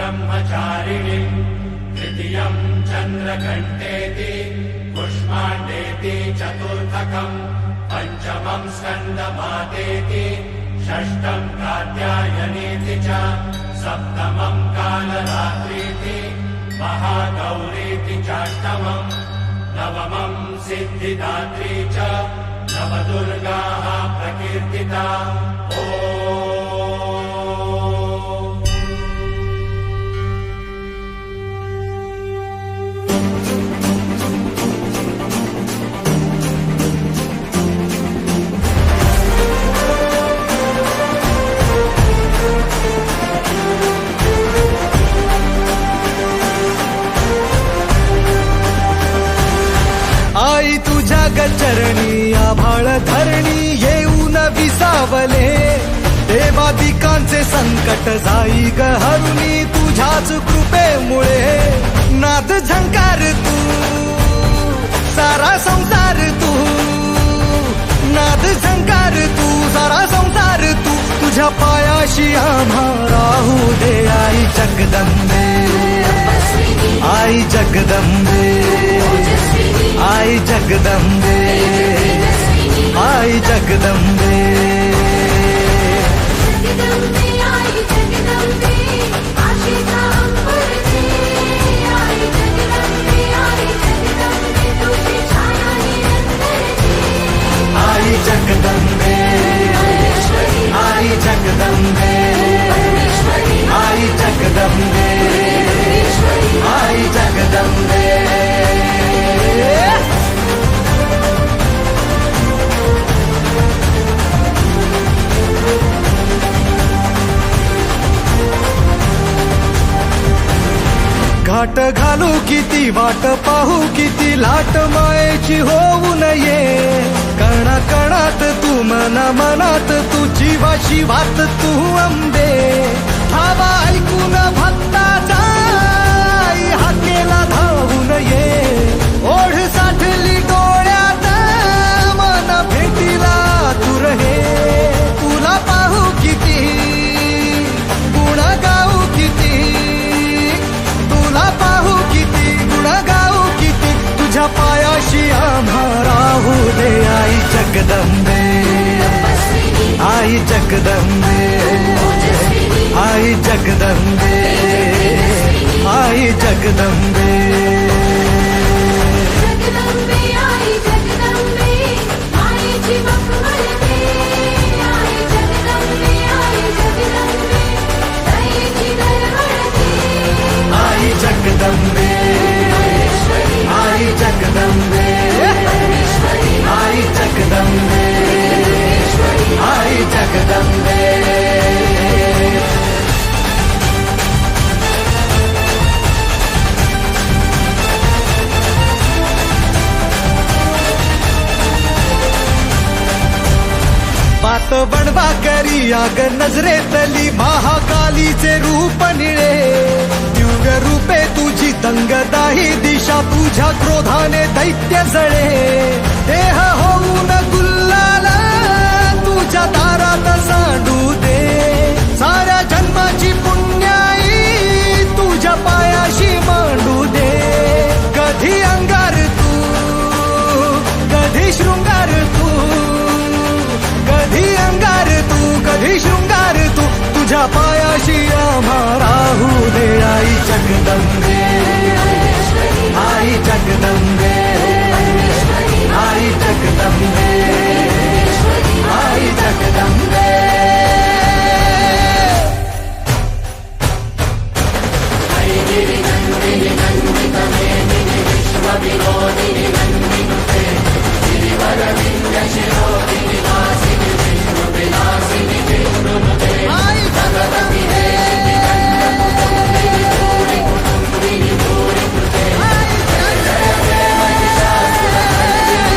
ब्रह्मचारिणीम् तृतीयम् चन्द्रघण्टेति पुष्माण्डेति चतुर्थकम् पञ्चमम् स्कन्दमातेति षष्ठम् कात्यायनीति च सप्तमम् कालरात्रीति महागौरीति चाष्टमम् नवमम् सिद्धिदात्री च नवदुर्गाः प्रकीर्तिता। आई तुझ्या गचरणी आभाळ धरणी येऊन विसावले देवादिकांचे संकट जाई ग हरुणी तुझ्याच कृपेमुळे नाद झंकार तू सारा संसार तू नाद झंकार तू सारा संसार तू तुझ्या पायाशी आम्हा राहू दे आई जगदंबे आई जगदंबे आई जगदंबे आई जगदंबे आई जगदंबे आई जगदंबे आई जगदंबे आई जगदंबे घाट घालू किती वाट पाहू किती लाट मायेची होऊ नये कणा कणात तू मना मनात तू जीवा शिवात तू अंबे धावा ऐकून भक्ताचा हाकेला धावू नये ओढ साठली डोळ्यात मन भेटीला तू रहे तुला पाहू किती गुण गाऊ किती तुला पाहू किती गुण गाऊ किती तुझ्या पायाशी आम्हा राहू दे आई जगदंबे आई जगदंबे आई जगदंबे आई जगदंबे आई जगदंबे आई जगदंबे आई जगदंबे आई जगदंबे बात बनवा करी आग नजरेतली महाकालीचे रूप निळे दिव्य रूपे तुझी दंगदाही दिशा तुझ्या क्रोधाने दैत्य जळे देह होऊन गुल्लाला तुझ्या दारात सांडू दे साऱ्या जन्माची पुण्याई तुझ्या पायाशी मांडू दे कधी अंगार तू कधी शृंगार तू कधी अंगार तू कधी शृंगार तू तुझ्या पायाशी आम्हा राहू दे आई जगदंबे आई जगदंबे आई जगदंबे आई जगदंबे विश्वविनोदिनि नन्दिनुते गिरिवरविन्द्यशिरोदिनि वासिनि विष्णुविलासिनि विष्णुनुते भगवति देवि गण्डमुकुन्दिनि भूरि कुटुम्बिनि भूरि कृते जय जय जय महिषासुरमर्दिनि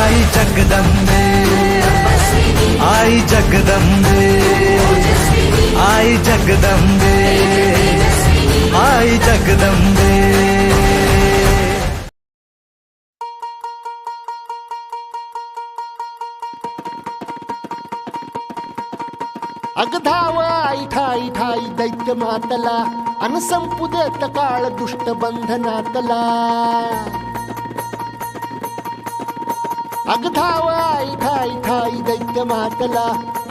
आई जगदंबे आई जगदंबे आई जगदंबे आई जगदंबे। अग धाव आई ठाई ठाई दैत्य मातला अन संपू देत काळ दुष्ट बंधनातला अग धाव आई ठाई ठाई दैत्य मातला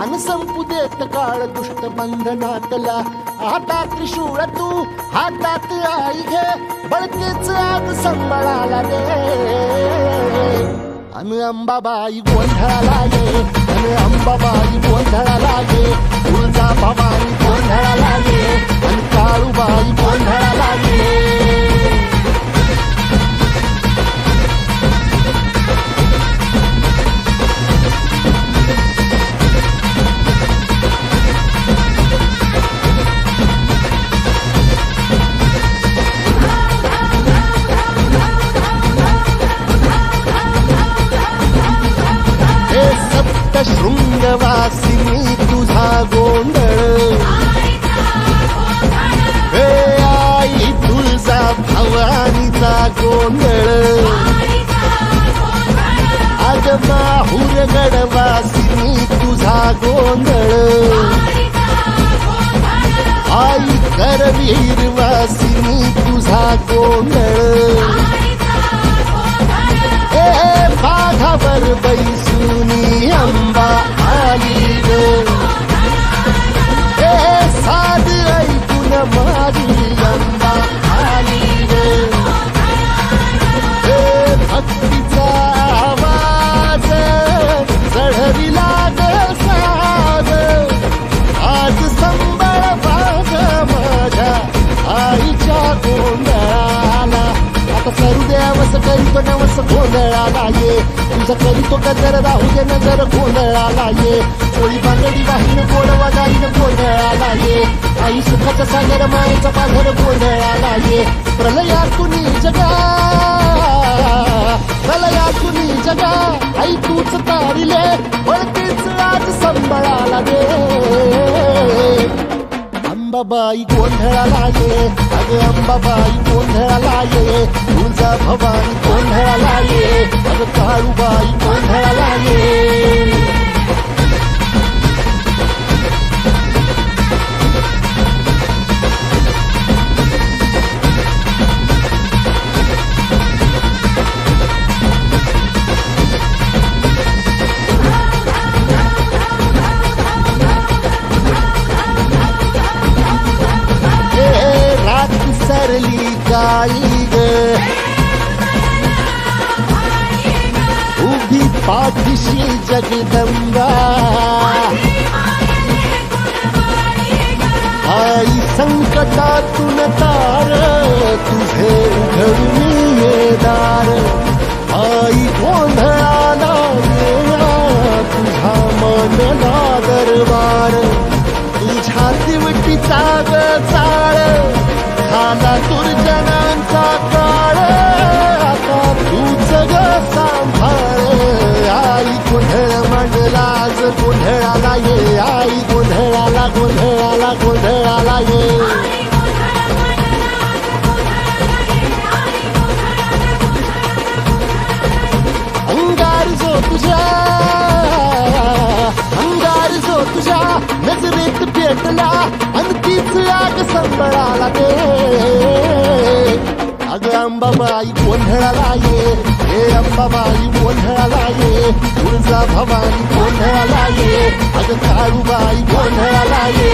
अन संपू देत काळ दुष्ट बंधनातला हातात त्रिशूळ तू हातात आई घे बळकेच आग संबळाला दे अन अंबाबाई गोंधळाला ये अन अंबाबाई गोंधळाला ये तुळजा भवानी गोंधळाला ये अन काळूबाई गोंधळाला ये शृंगवासिनी तुझा गोंधळ हे आई तुळजा भवानीचा गोंधळ अग माहूर गडवासिनी तुझा गोंधळ आई करवीर वासिनी तुझा गोंधळ बाघावर बैसुनी अंबा आली ग साध ऐकून माझी अंबा आली ग भक्तीचा आवाज चढविला ग साज आज संबळ बाग माझ्या आईच्या गोंधळाला आता सरुदेवस करीतो नवस गोंधळाला ये तुझं करीतो गजर राहू दे नजर गोंधळाला ये चोळी बांगडी वाहीन गोडवा गाईन गोंधळाला ये आई सुखाचा सागर मायेचा पाघर गोंधळाला ये प्रलयातून जगा प्रलयातून जगा आई तूच तारिले वळतीच आज संबळाला दे अंबाबाई गोंधळाला ये अग अंबाबाई गोंधळाला ये तुळजा भवानी गोंधळाला ये अग काळूबाई गोंधळाला ये सरली गाई ग उभी पाठीशी जगदंबा आई संकटातून तार तुझे उघडून ये दार आई गोंधळाला ये तुझा मनला दरबार तुझ्या दिवटीचा ग चाळ खाला दुर्जनांचा काळ आता तूच ग सांभाळ आई गोंधळ मांडला आज गोंधळाला ये आई गोंधळाला गोंधळाला गोंधळाला ये अंगार जो तुझ्या नजरेत पेटला आणि तीच आग संबळाला दे अग अंबाबाई गोंधळाला ये हे अंबाबाई गोंधळाला ये तुळजा भवानी गोंधळाला ये अग काळूबाई गोंधळाला ये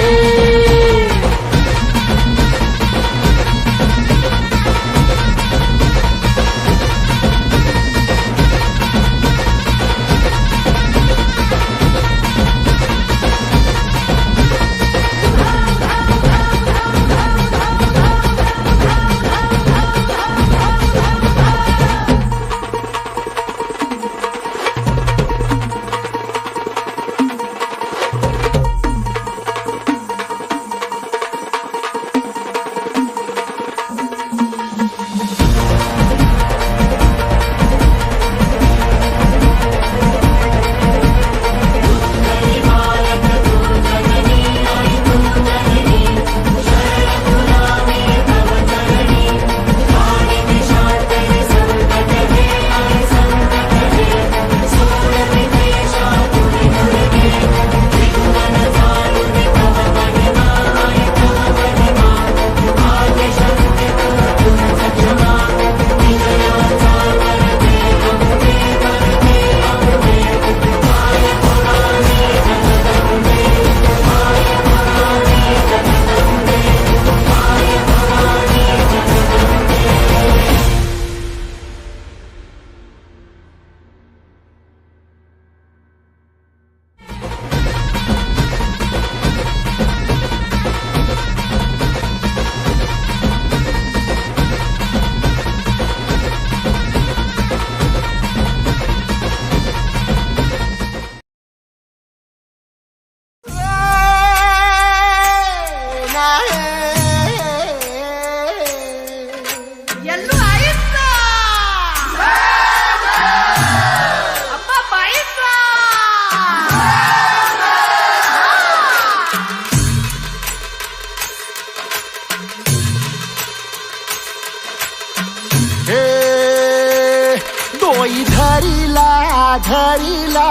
धरिला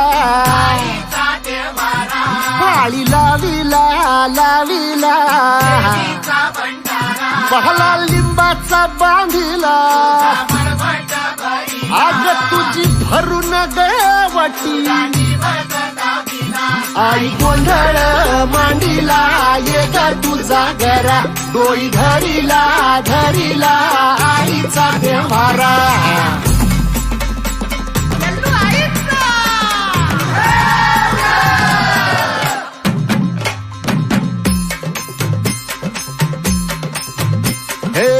पाळी लाविला लाविला पहला लिंबाचा बांधिला आग तुझी भरून गवटी आई गोंधळ मांडीला ये ग तुझा घरा डोई धरिला धरिला आईचा देवारा हे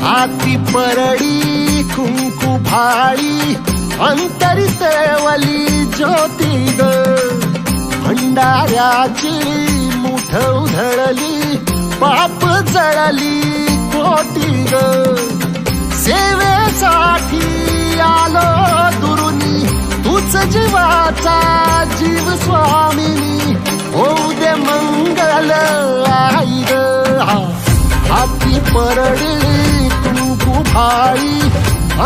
हाती परडी कुंकू भाळी अंतरित वली ज्योती ग भंडाऱ्याची मुठ उधळली पाप जळली कोटी ग सेवेसाठी आलो दुरुनी तूच जीवाचा जीव स्वामिनी होऊ दे मंगल आई ग हाती परडी कुंकू भाळी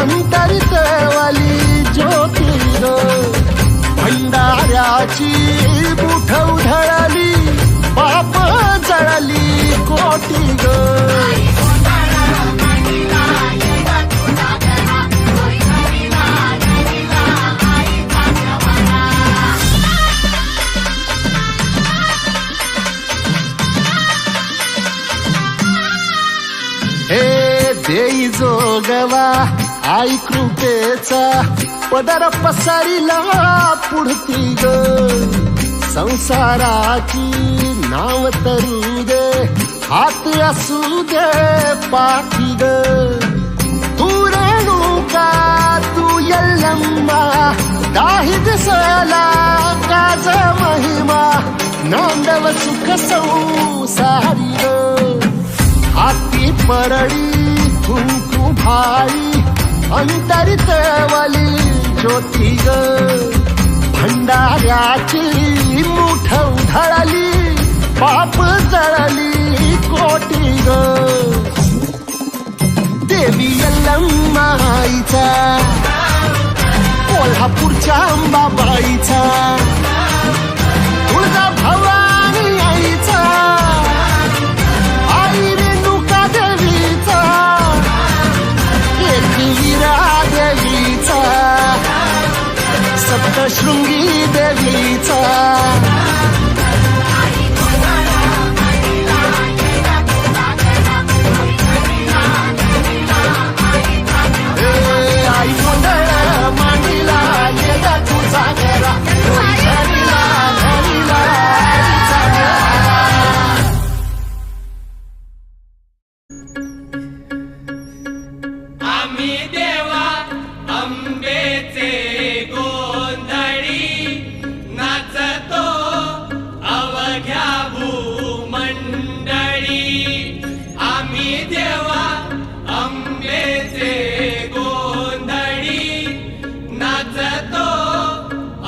अंतरित वाली ज्योती ग भंडाऱ्याची मुठ उधळली पाप जळली कोटी ग हे देई जोगवा आई कृपेचा पदर पसरिला पुढती ग संसाराची नाव तरू दे हात असू दे पाठी ग तू रेणुका तू यल्लम्मा दाही दिसला काज महिमा नांदव सुख संसारी ग हाती परडी कुंकू भाई अंतरित वाली ज्योती ग भंडाऱ्याची मुठ उधळली पाप जळली कोटी ग देवी यल्लम्मा आईचा कोल्हापूरच्या अंबाबाईचा तुळजा भवानी आईचा आई रेणुका देवीचा एकवीरा देवीचा सप्तशृंगी देवीचा आई गोंधळ मांडीला ये ग तुझा घरा धरिला धरिला आईचा घरा. आम्ही देवा अंबेचे गोंधळी नाचतो अवघ्या भूमंडळी. आम्ही देवा अंबेचे गोंधळी नाचतो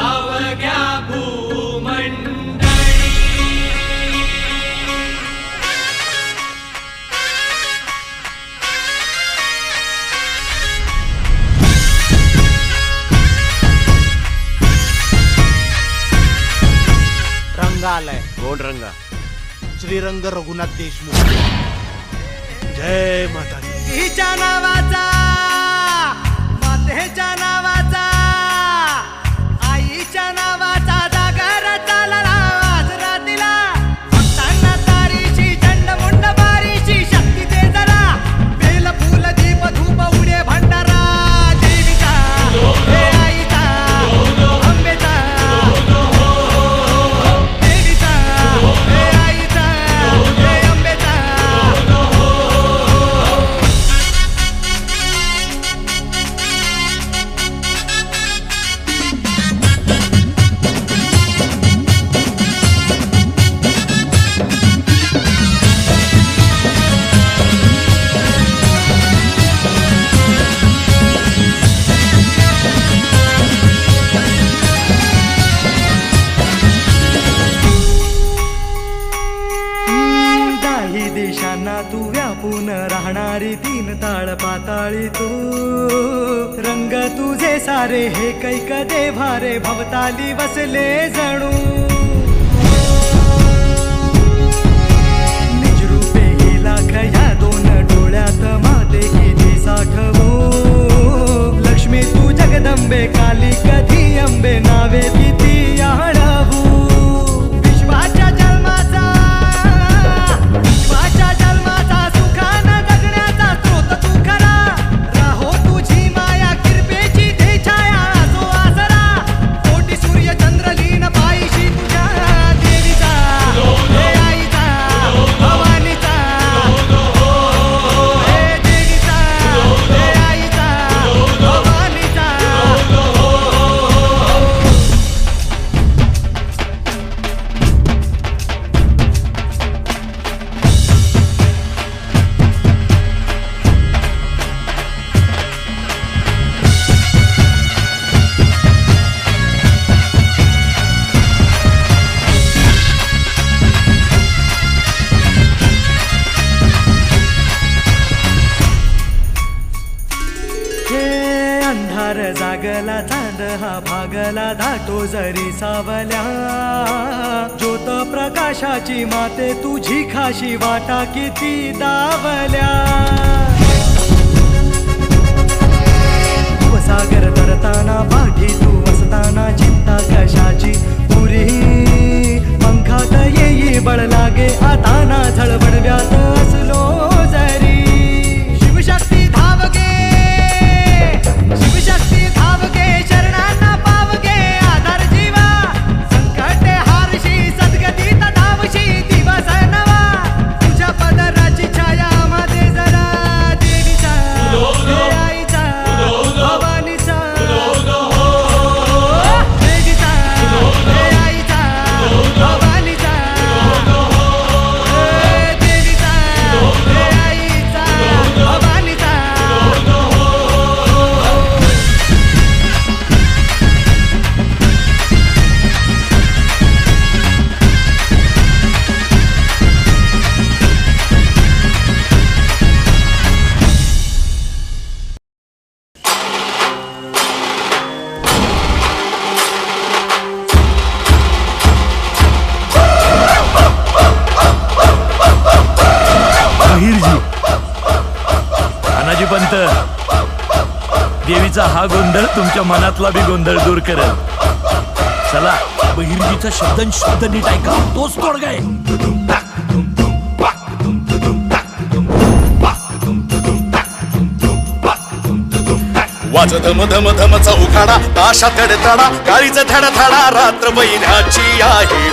अवघ्या भूमंडळी. रंग आलाय गोड रंगा श्रीरंग रघुनाथ देशमुख. जय माता दी. तिच्या नावाचा मातेच्या नावाचा आईच्या नावाचा जागर चालला आजरा दिला. भक्तांना तारीची चंड मुंड बारीची शक्ती दे जरा. बेल फुल दीप धूप उडे भंडारा देवीचा हे आईचा अंबेचा देवीचा हे आईचा हे अंबेचा. मना तू व्यापून राहणारी तीन ताळ पाताळी तू रंग तुझे सारे हे कैक देभारे भवताली वसले जणू निजरूपे ही लाख या दोन डोळ्यात माते किती साठवू लक्ष्मी तू जगदंबे काली कधी अंबे नावे किती आळवू विश्वाच्या जन्माचा सुखानं जगण्याचा स्रोत तू खरा राहो तुझी माया कृपेची दे छाया असो आसरा कोटी सूर्य चंद्र लीन पायीशी तुझ्या देवीचा हे आईचा भवानीचा हे देवीचा हे आईचा भवानीचा हे अंधार जागला चांद हा भागला धाटो जरी सावल्या ज्योत प्रकाशाची माते तुझी खाशी वाटा किती दावल्या सागर तरताना पाठी तू असताना चिंता कशाची पुरी पंखात येई बळ लागे आता ना झळबडव्यात असलो जरी शिवशक्ती धावगे शरणांना पावगे आधार जीवा संकटे हारशी सद्गतीत धावशी दिवस नवा तुझ्या पदराची छाया मध्ये जरा देवीचा हे आईचा भवानीचा देवीचा हे आईचा भवानीचा देवीचा हे आईचा भवानीचा बहिर्जी तानाजी पंत देवीचा हा गोंधळ तुमच्या मनातला बी गोंधळ दूर करेल चला बहिर्जीचा शब्द शब्द नीट ऐका तोच तोडगा आहे वाज धम धम धमचा उखाडा ताशा तडतडा काळीच धडधडा रात्र महिन्याची आहे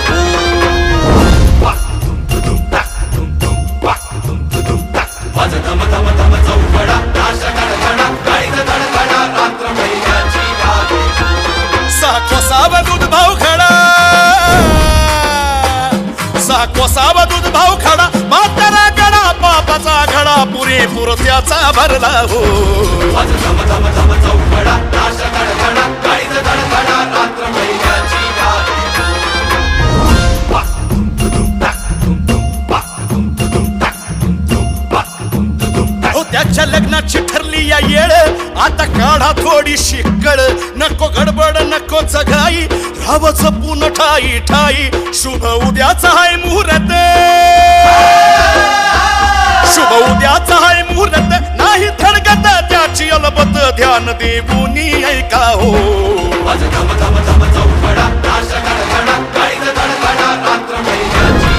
वाज धम धम धमचा उखाडा ताशा तडतडा काळीच धडधडा रात्र महिन्याची आहे साखोसावा दूध भाव खडा साखोसावा दूध भाव खडा म्हातारा गडा पापाचा घडा पुरेपूर त्याचा भरला हो वाज धम धम धमचा उखाडा ताशा तडतडा काळीच धडधडा रात्र महिन्याची त्याच्या लग्नाची ठरली या येळ आता काढा थोडी शिकळ नको गडबड नको जगाई राव जपून ठाई ठाई शुभ उद्याचा हाय मुहूर्त शुभ उद्याचा हाय मुहूर्त नाही थडगत त्याची अलबत ध्यान देऊनी ऐका हो वाज धम धम धमचा उखाडा ताशा तडतडा काळीच धडधडा रात्र महिन्याची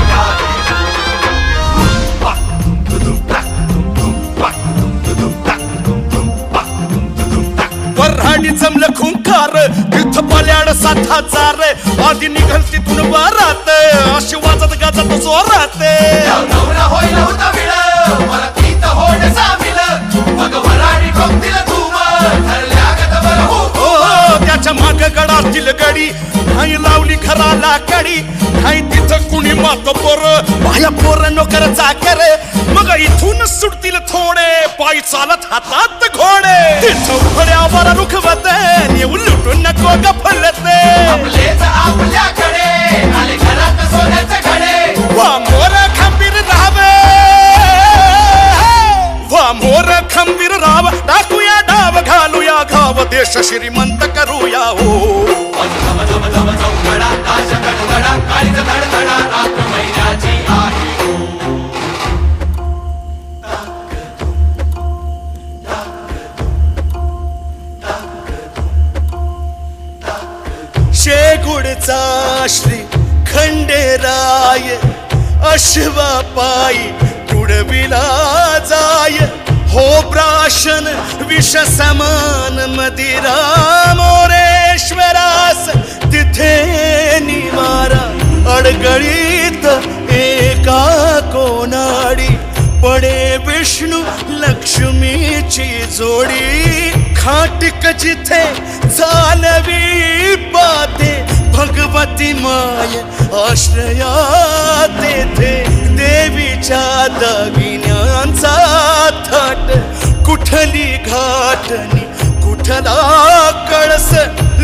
वऱ्हाडी जमलं खुंखार तीर्थ पल्याड 7,000 आधी निघल तिथून बारात अशी वाजत गाजत जोरात नवरा होईल होता विळ मला तीत होड सामिल मग वराडी ठोकतील धूम ठरल्या गदवर हो त्याच्या माग गडातील गडी नाही लावली घराला कडी नाही तिथं कुणी मात पोर बाया पोर नोकर चाकर मग इथून सुटतील थोडे पायी चालत हातात घोडे तिथं उघड्यावर रुखवत येऊ लुटून नको गफलत आपलेच आपल्याकडे आले घरात सोन्याचे घडे वा मोर खंबीर राहावे स्वदेश श्रीमंत करूया हो. धम धम धम चौकडा ताश कडकडा काळीज धडधडा रात्र महिन्याची आहे हो. शेगुडचा श्री खंडेराय अश्वा पायी तुडविला जाय हो प्राशन विष समान मदिरा मोरेश्वरास तिथे निवारा अडगळीत एका कोनाडी पडे विष्णू लक्ष्मीची जोडी खाटिक जिथे चालवी पाते भगवती माय आश्रया तेथे देवीच्या दागिन्यांचा थाट कुठली घाटणी कुठला कळस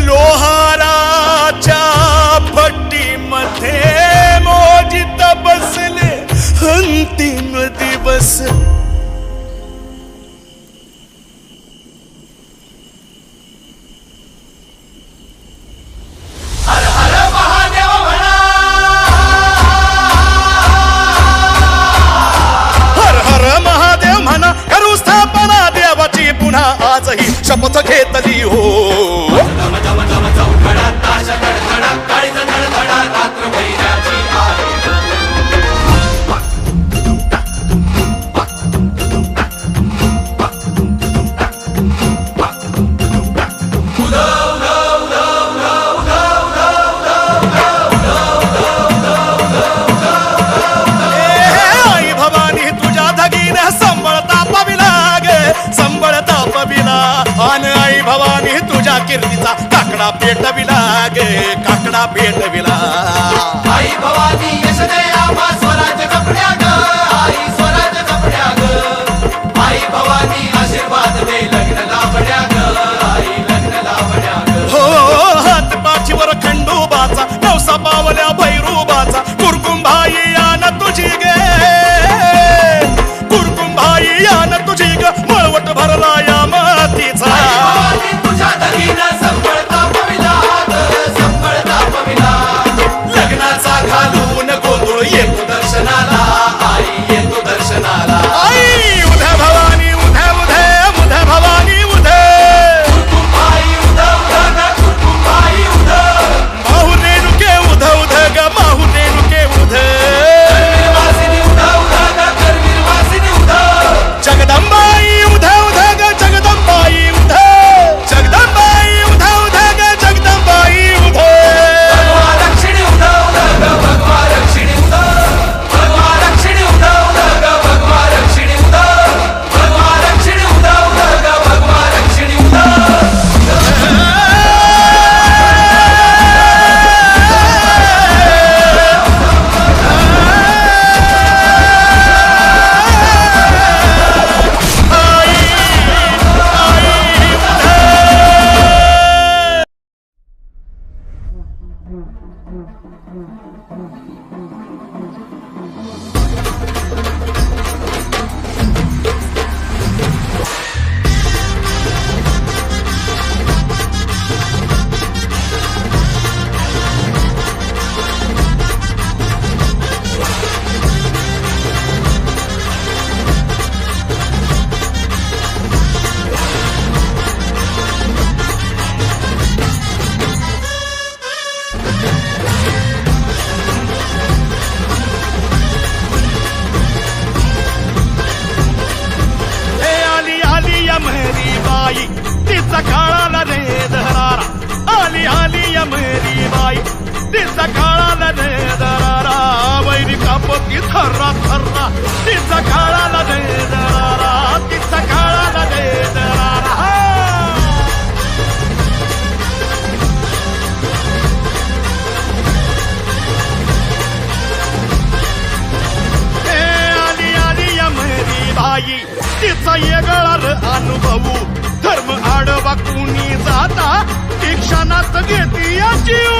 लोहाराच्या भट्टीमध्ये मोजित बसले अंतिम दिवस. हर हर महादेव म्हणा. हर हर महादेव म्हणा करू स्थापना देवाची पुन्हा आजही शपथ घेतली हो. धम धम धम चौकडा ताश कडकडा काळीज धडधडा रात्र महिन्याची आहे हो. आई भवानी तुझ्या धगीने संबळता पविला आणि आई भवानी तुझ्या कीर्तीचा काकडा पेटविला गे काकडा पेटविला. आई भवानी यश दे आम्हा स्वराज्य जपण्या ग. आई स्वराज्य जपण्या ग. आई भवानी आशीर्वाद दे लग्न लावण्या ग. आई लग्न लावण्या ग. हो हात पाठीवर खंडोबाचा नवसा पावल्या भैरूबाचा कुरकुंभाई यान तुझी गे कुरकुंभाई यान तुझी ग मळवट भरला या मातीचा. आई भवानी तुझ्या धगीनं संपळता पविला ग. संपळता पविला. लग्नाचा घालून गोंधळ येतो दर्शनाला. आई येतो दर्शनाला. आई उधे भवानी उधे उधे उधे भवानी उधे कुरकुंभाई उध उध ग. कुरकुंभाई उध. माहू रेणुके उध उध ग माहू रेणुके उध. करवीरवासिनी उध उध ग. करवीरवासिनी उध. जगदंबाई उध उध ग जगदंबाई उध. जगदंबाई उध उध ग जगदंबाई उध. भगवा रक्षिणी उध उध ग. भगवा रक्षिणी उध. भगवा रक्षिणी उध उध ग. भगवा रक्षिणी उध. भगवा रक्षिणी उध उध ग. भगवा रक्षिणी उध. तिचा काळाला रे दरारा. आली आली या मेरी बाई तिचा काळाला रे दरारा. वैरी कापती थर्रा थर्रा तिचा काळाला रे दरारा. तिचा काळाला रे दरारा. आली आली या मेरी बाई तिचा येगळा अनुभवू धर्म आडवा कुणी जाता ती क्षणात घेती या जीव.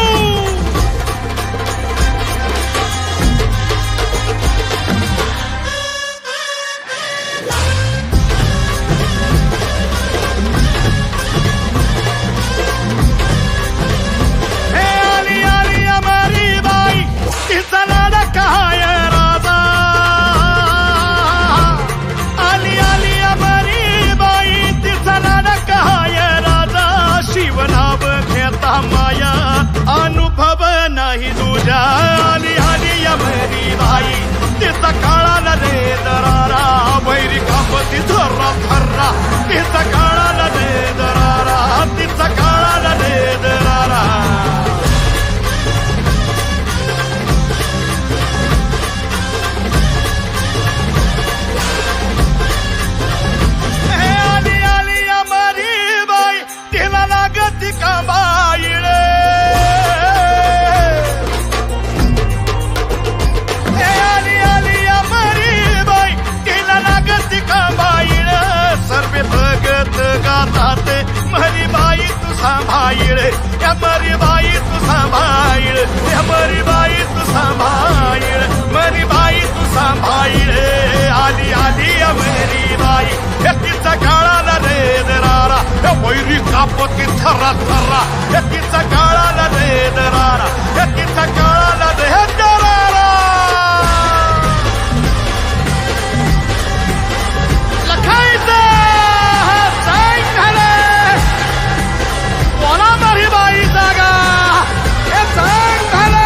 सांभाळ मरी बाई तू सांभाळ मरी बाई तू सांभाळ मरी बाई तू सांभाळ आली आली अमरी बाई तिचा काळाला रे दरारा वैरी कापती थरा थरा तिचा काळाला रे दरारा तिचा काळाला रे दरारा लखायचं सांग झालं कोणा मरी बाई जागा हे सांग झालं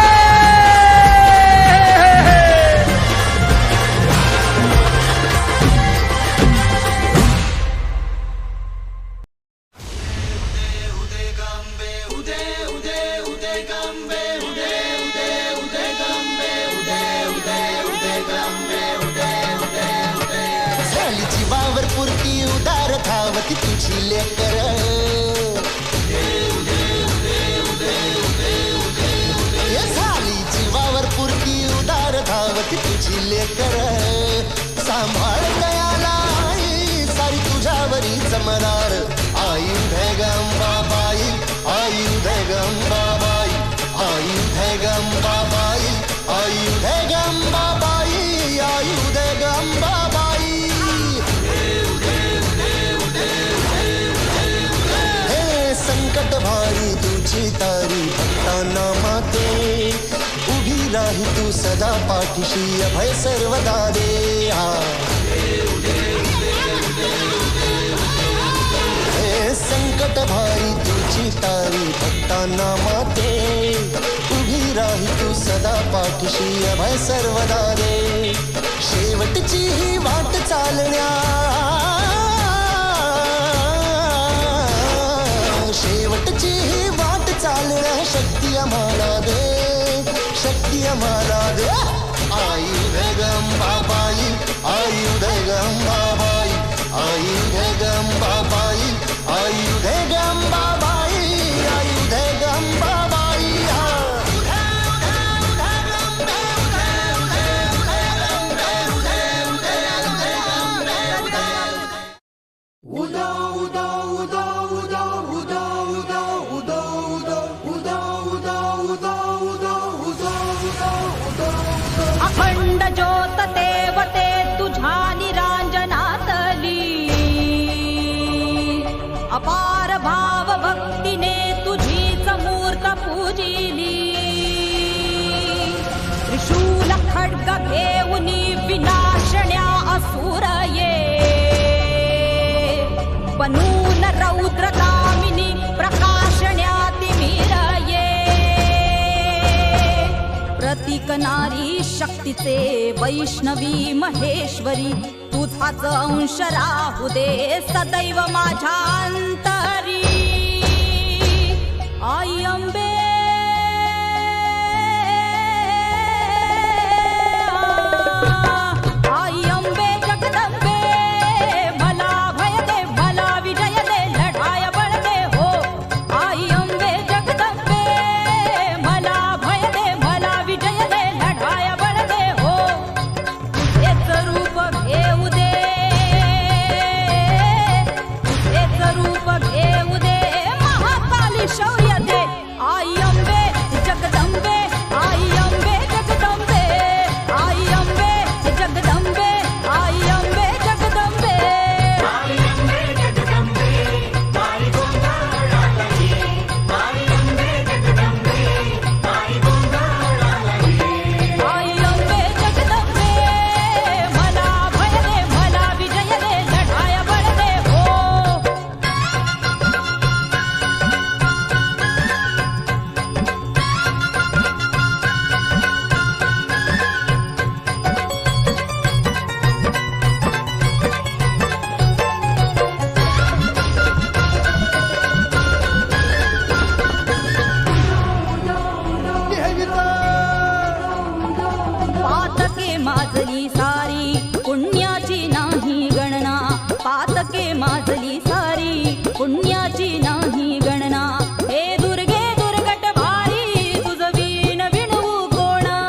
झालीची वावर पुरती उदार धावती तुझी लेकर झालीची वावर पुरती उदार धावती तुझी लेकर सांभाळ दयाला आई सारी तुझ्यावरी जमणार आयुध गंबाबाई आयुध गंबाबाई आयुध गंबाबाई आयुध गंबाबाई आयुध गंबाबाई हे संकट भारी तुझी तारी भक्तांना माते उभी राही तू सदा पाठीशी अभय सर्वदा दे हे संकट भारी तुझी तारी भक्तांना माते उभी राही तू सदा पाठीशी अभय सर्वदा दे शेवटची ही वाट चालण्या शेवटची ही वाट चालण्या शक्ती आम्हाला दे शक्ती आम्हाला दे आयुध गंबाबाई आयुध गंबाबाई आयुध गंबाबाई आयुध गंबाबाई आयुध गंबाबाई अखंड ज्योत देवते तुझ्या निरांजनातली अपार भाव भक्तीने तुझीच मूर्त पूजिली त्रिशूल खड्ग घेऊनी विनाशण्या असुर ये बनून रौद्रगामिनी प्रकाशण्या तिमिर ये प्रतीक नारी शक्तीचे वैष्णवी महेश्वरी तुझाच अंश राहू दे सदैव माझ्या अंतरी आई अंबे आई अंबे जगदंबे मला भय दे मला विजय दे लढाय बळ दे हो आई अंबे जगदंबे मला भय दे मला विजय दे लढाय बळ दे हो तुझेच रूप घेऊ दे तुझेच रूप घेऊ दे महाकाली शौर्य दे आई अंबे जगदंबे आई अंबे जगदंबे आई अंबे जगदंबे आई अंबे जगदंबे आई अंबे जगदंबे मला भय दे मला विजय दे लढाय बळ दे हो पातके माजली सारी पुण्याची नाही गणना पातके माजली सारी पुण्याची नाही गणना हे दुर्गे दुर्गट भारी तुझ वीण विणवू कोणा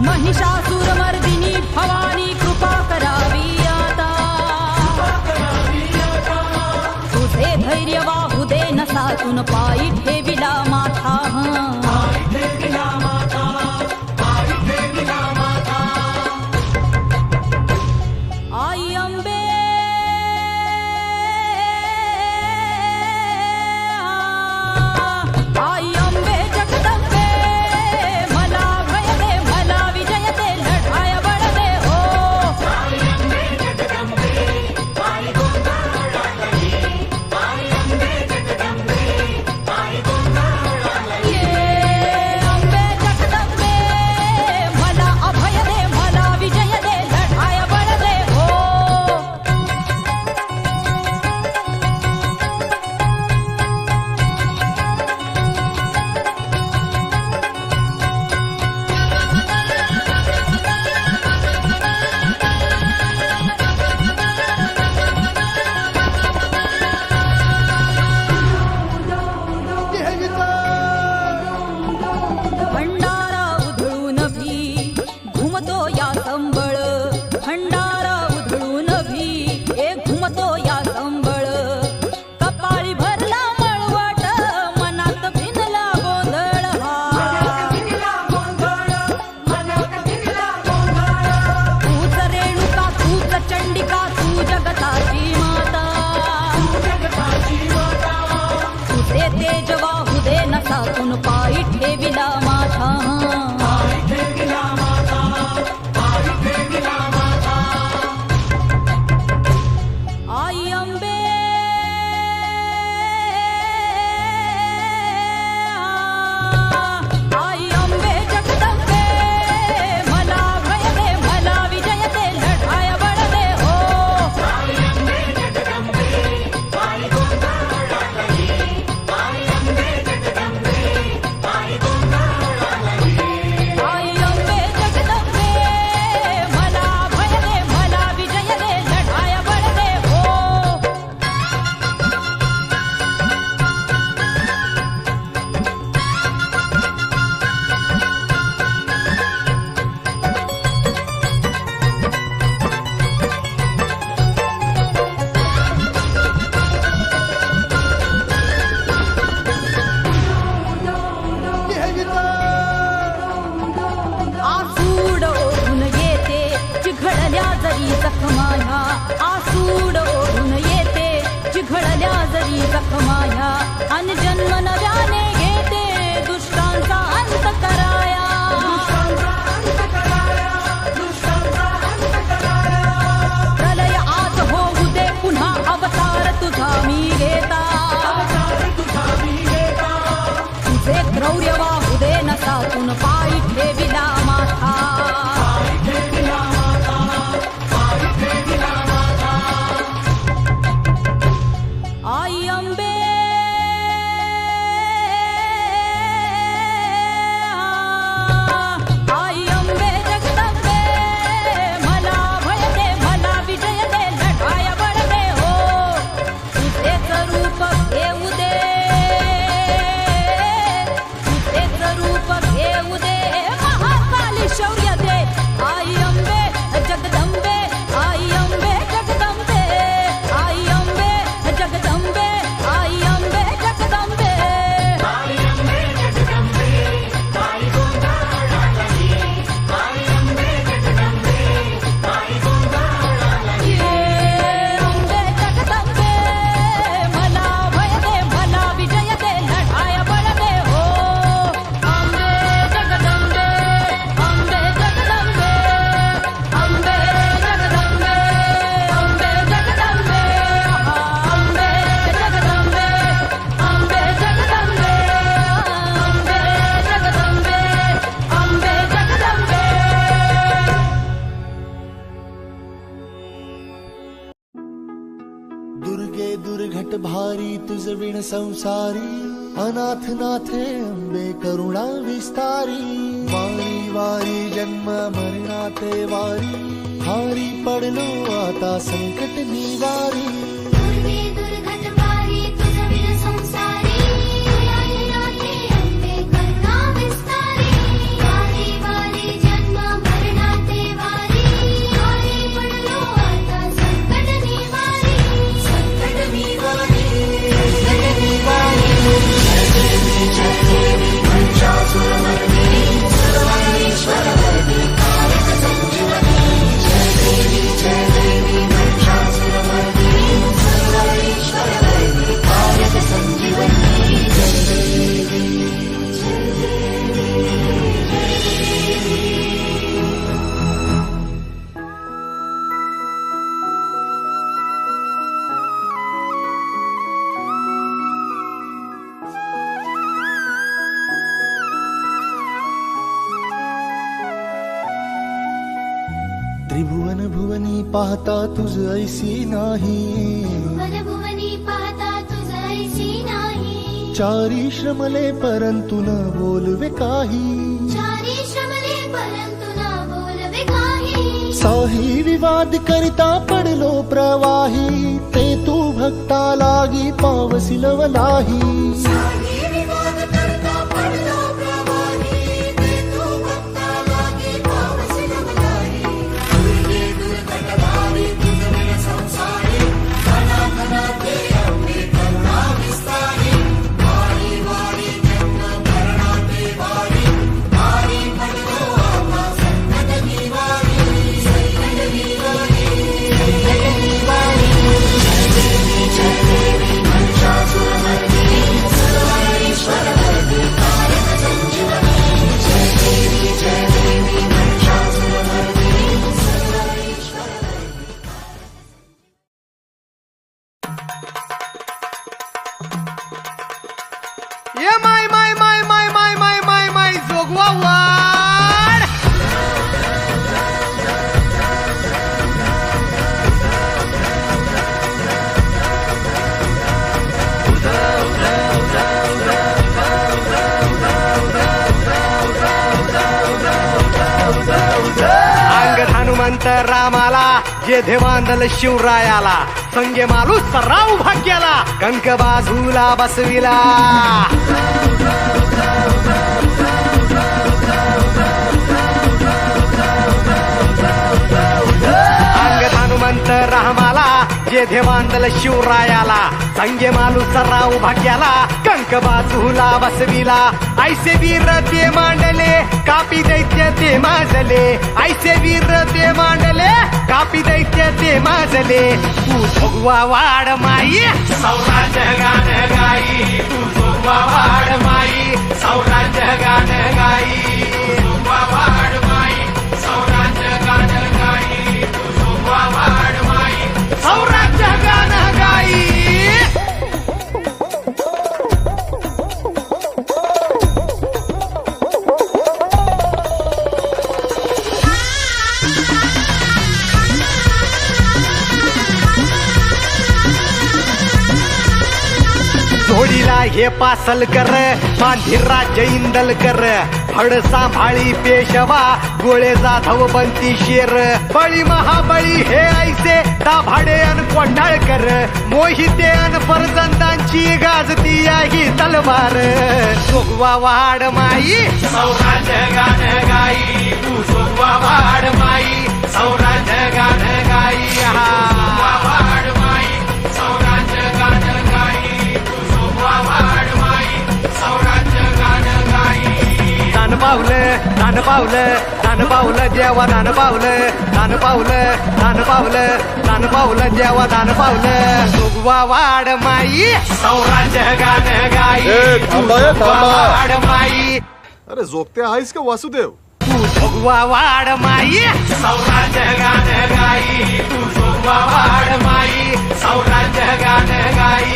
महिषासुर मर्दिनी भवानी कृपा करावी आता नसातून पायी ठेविला माथा आई अंबे आई अंबे जगदंबे मला भय दे मला विजय दे लढाया बळ दे हो अंबे जगदंबे मला अभय दे मला विजय दे लढाया बळ दे हो भंडारा उधळून भी घुमतो या संबळ भंडारा उधळून भी घुमतो या संबळ कपाळी भरला मळवट मनात भिनला गोंधळ तूच रेणुका तूच चंडिका तू जगताची माता तुझे तेज वाहू दे नसातून पायी ठेविला माथा आई अंबे आई अंबे जगदंबे मला भय दे मला विजय दे लढाया बळ दे हो आई अंबे जगदंबे मला भय दे मला विजय दे लढाया बळ दे हो आसूड ओढून येते चिघळल्या जरी जखमाया आसूड ओढून येते चिघळल्या जरी जखमाया अन जन्म नव्याने घेते दुष्टांचा अंत कराया प्रलय आज होऊ दे पुन्हा अवतार तुझा मी घेता तुझे क्रौर्य वाहू दे नसातून पायी ठेविला माथा आई अंबे आई अंबे जगदंबे मला भय दे मला विजय दे लढाया बळ दे हो तुझेच रूप घेऊ दे तुझेच रूप घेऊ दे महाकाली शौर्य दे आई अंबे जगदंबे आई अंबे जगदंबे आई अंबे जगदंबे आई अंबे जगदंबे अंबे जगदंबे मला भय दे मला विजय दे लढाया बळ दे हो अंबे जगदंबे अंबे जगदंबे अंबे जगदंबे अंबे जगदंबे अंबे जगदंबे अंबे जगदंबे अंबे जगदंबे दुर्गे दुर्घट भारी तुझ विण संसारी अनाथ नाथे अंबे करुणा विस्तारी वारी वारी जन्म मरणाते वारी हारी पडलो आता संकट निवारी दुर्गे दुर्घट भारी तुझ विण संसारी अनाथ नाथे अंबे करुणा विस्तारी वारी वारी जन्म मरणाते वारी हारी पडलो आता संकट निवारी संकट निवारी संकट निवारी त्रिभुवन भुवनी पाहता तुझ ऐसी नाही, वनभुवनी पाहता तुझ ऐसी नाही. चारी श्रमले परंतु न बोलवे काही, चारी श्रमले परंतु न बोलवे काही. साही विवाद करिता पडलो प्रवाही, ते तू भक्ता लागी पावसी लवलाही. साही विवाद करता पडलो प्रवाही, ते तू भक्ता लागी पावसी लवलाही. दुर्गे दुर्घटधारी तुझ विण संसारी, घनाघनाते अंबे करुणा विस्तारी. वारी वारी जन्म मरणाते वारी, वारी पडलो आम्हा संकट निवारी. संकट निवारी, संकट निवारी. जय देवी महिषासुरमर्दिनी, सर्वेश्वरवरदे कारक संजीवनी. जय देवी महिषासुरमर्दिनी, सर्वेश्वरवरदे. ये माय माय माय माय माय माय माय माय जोगवा वाड. अंग हनुमंत रामाला, जे देवांदल शिवरायाला, संगे मालू सर्राव भाग्याला, कंक बाजूला बसविला. अंग हनुमंत रामाला, जे देवांदल शिवरायाला, संगे मालू सर्राव भाग्याला, कंक बाजूला बसविला. ऐसे वीर ते मांडले, कापी दैत्य ते माजले. ऐसे वीर ते मांडले, कापी दैत्य ते माजले. तू भगवा वाड माई, सौराज्य गान गाई, तू जोगवा वाड माई. सौराज्य गान गाई, तू जोगवा वाड माई. सौराज्य गान गाई, तू जोगवा वाड माई. सौराज्य गान गाई. जोडीला हे पासल कर, मांधी राज्य इंदल कर. फड सांभाळी पेशवा, गोळे जाधव बनती शेर. बळी महाबळी हे ऐसे, दाभाडे अन कोंडाळकर. मोहिते अन परजंदांची गाजती आहे तलवार. जोगवा वाड माई, सौराज्य गान गाई, तू जोगवा वाड माई. सौराज्य गान गाई, जोगवा वाड माई. सौराज्य गान गाई, तू जोगवा वाड माई. सौराज्य गान गाई. दान पावलं, दान पावलं, दान पावलं देवा, दान पावलं, दान पावलं, दान पावलं, दान पावलं देवा, दान पावलं. जोगवा वाड माई, सौराज्य गान गाई, थांबा हे, जोगवा थांबा. वाड माई. अरे जोगते आहेस का वासुदेव? तू जोगवा वाड माई. सौराज्य गान गाई, तू जोगवा वाड माई. सौराज्य गान गाई,